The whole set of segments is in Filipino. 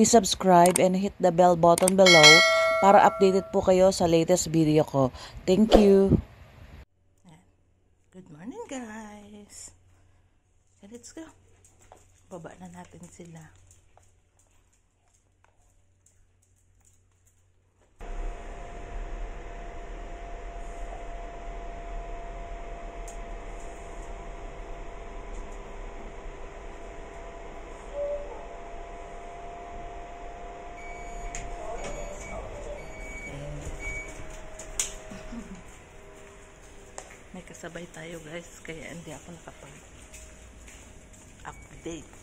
please subscribe and hit the bell button below para updated po kayo sa latest video ko. Thank you! Good morning guys! Let's go! Baba na natin sila. May kasabay tayo guys, kaya hindi ako nakapag-update.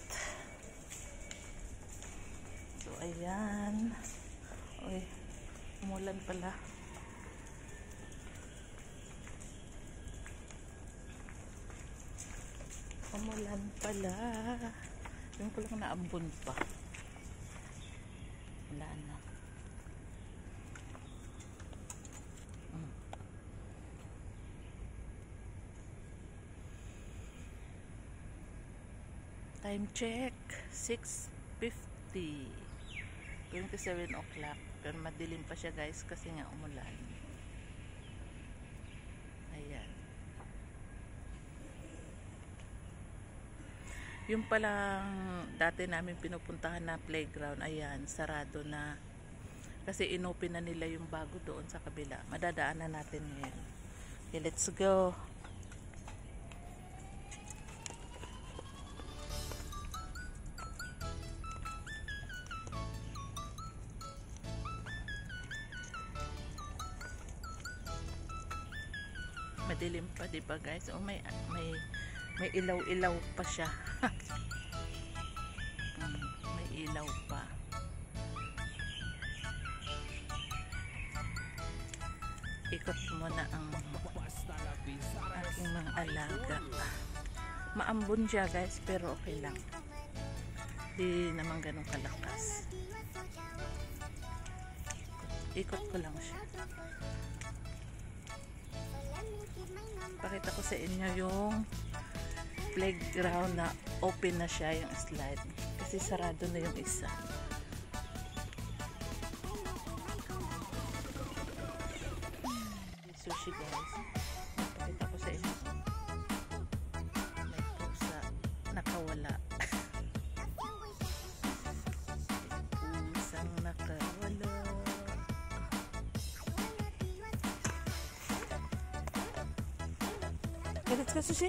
So ayan. Uy, umulan pala. Umulan pala. Yung ko lang naambon pa. Wala na. Time check 6:50, 27 o'clock. Pero madilim pa siya guys kasi nga umulan. Ayan. Yung palang dati namin pinupuntahan na playground, ayan, sarado na. Kasi inopen na nila yung bago doon sa kabila. Madadaanan natin ngayon. Okay, let's go. Madilim pa, di ba guys? Oh, may ilaw-ilaw pa siya. May ilaw pa. Ikot muna ang aking mga alaga. Maambon siya guys, pero okay lang. Di naman ganun kalakas. Ikot ko lang siya. Pakita ko sa inyo yung playground na open na siya, yung slide. Kasi sarado na yung isa. Sushi guys. Pakita ko sa inyo. May pusa. Nakawala. Pusang nakawala. Let's go sushi.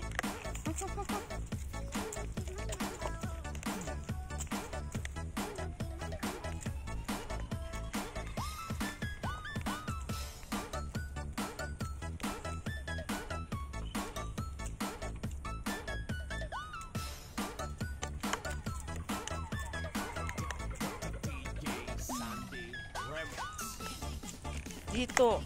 Dito.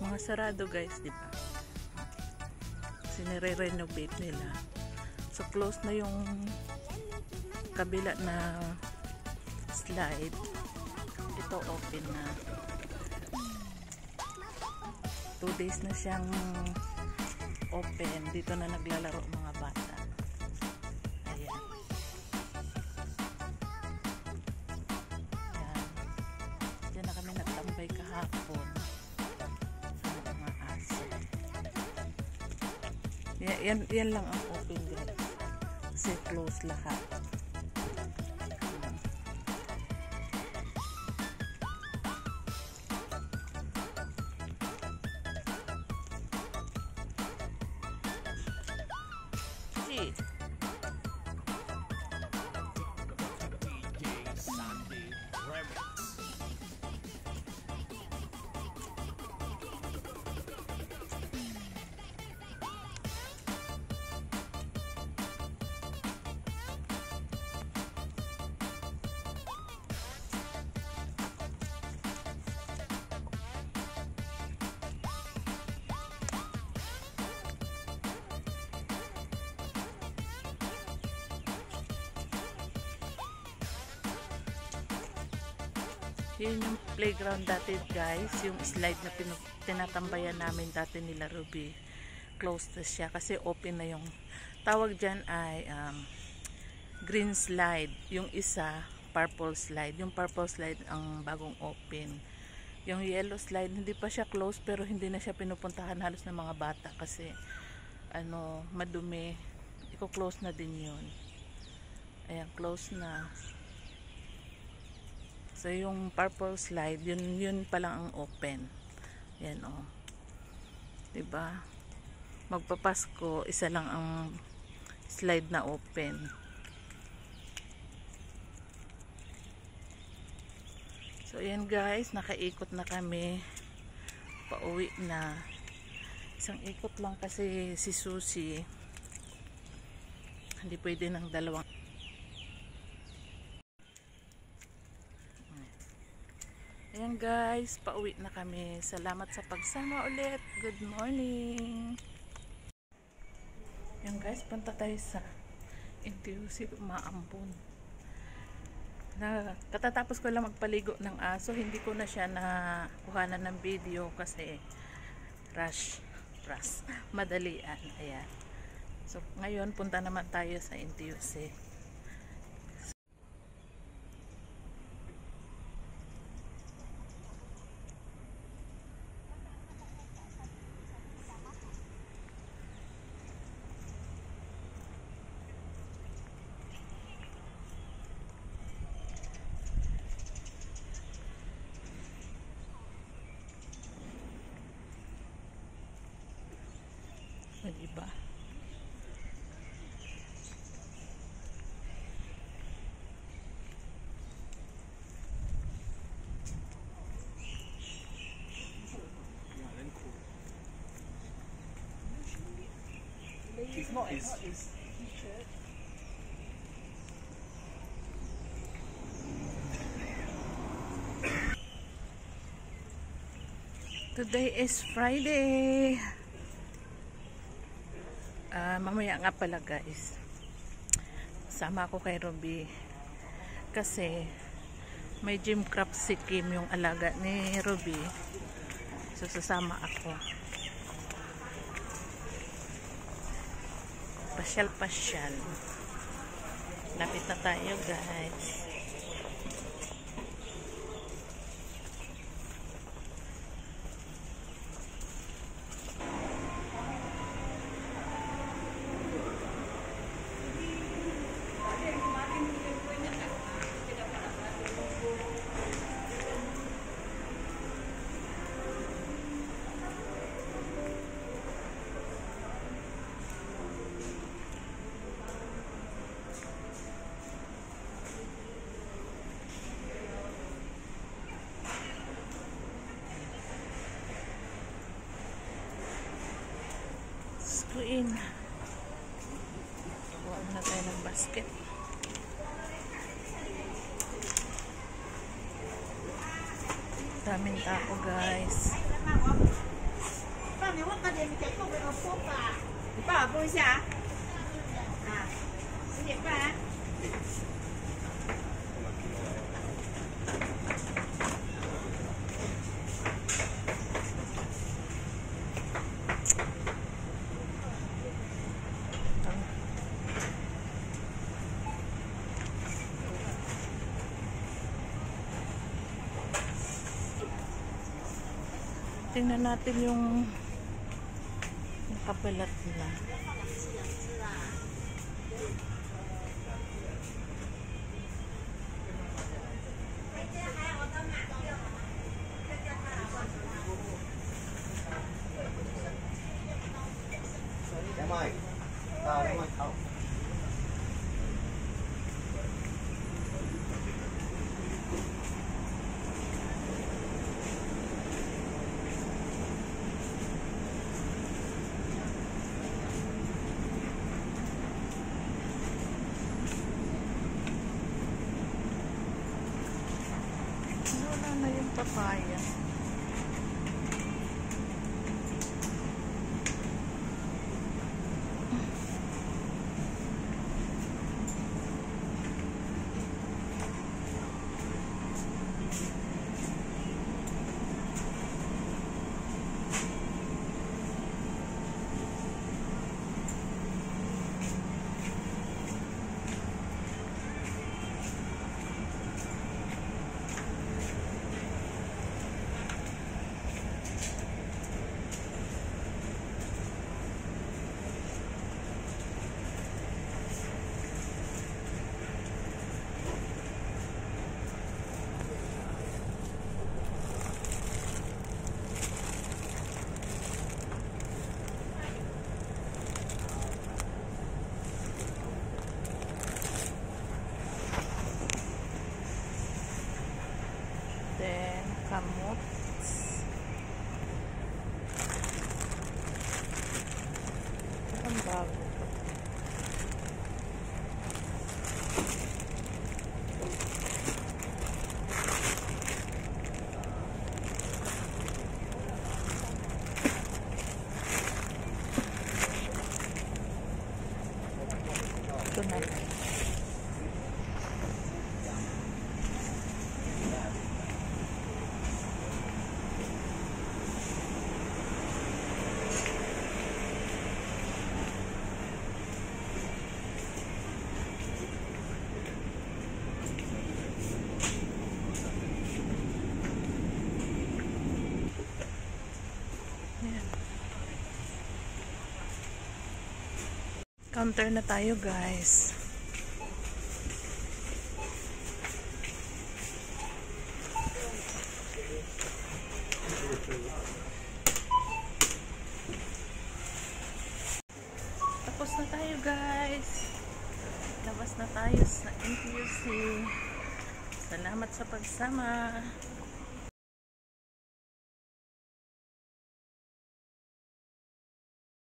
Mga sarado guys, di ba? Sinire-renovate nila. So close na yung kabila na slide. Ito open na. 2 days na siyang open. Dito na naglalaro mga bata. Ayan. Ayan. Diyan na kami nagtambay kahapon. Yan lang ang open guys. Kasi close lahat. See? Yun yung playground dati guys, yung slide na tinatambayan namin dati nila Ruby. Closed na siya kasi open na yung tawag dyan ay green slide. Yung isa, purple slide. Yung purple slide ang bagong open. Yung yellow slide, hindi pa siya closed pero hindi na siya pinupuntahan halos ng mga bata kasi madumi. Iko-close na din yun. Ayan, close na. So yung purple slide, yun pa lang ang open. Yan oh. 'Di ba? Magpapasko, isa lang ang slide na open. So ayan guys, nakaikot na kami. Pauwi na. Isang ikot lang kasi si Susie. Hindi pwede ng dalawang. Ayan guys, pauwi na kami. Salamat sa pagsama ulit. Good morning. Ayan guys, punta tayo sa NTUC Maambon. Katatapos ko lang magpaligo ng aso. Hindi ko na siya nakuhanan ng video kasi rush. Madalian. Ayan. So ngayon, punta naman tayo sa NTUC. O, diba? Today is Friday. Mamaya nga pala guys, sama ako kay Ruby kasi may gym craft si Kim, yung alaga ni Ruby. So sasama ako. Pasyal. Lapit na tayo guys. Screen. Kuha na tayo ng basket. Daming tao guys. Tingnan natin yung nakabalat nila. Wala na yung papaya. Dito na. Ayan. Counter na tayo, guys. Tapos na tayo, guys. Labas na tayo sa NTUC. Salamat sa pagsama.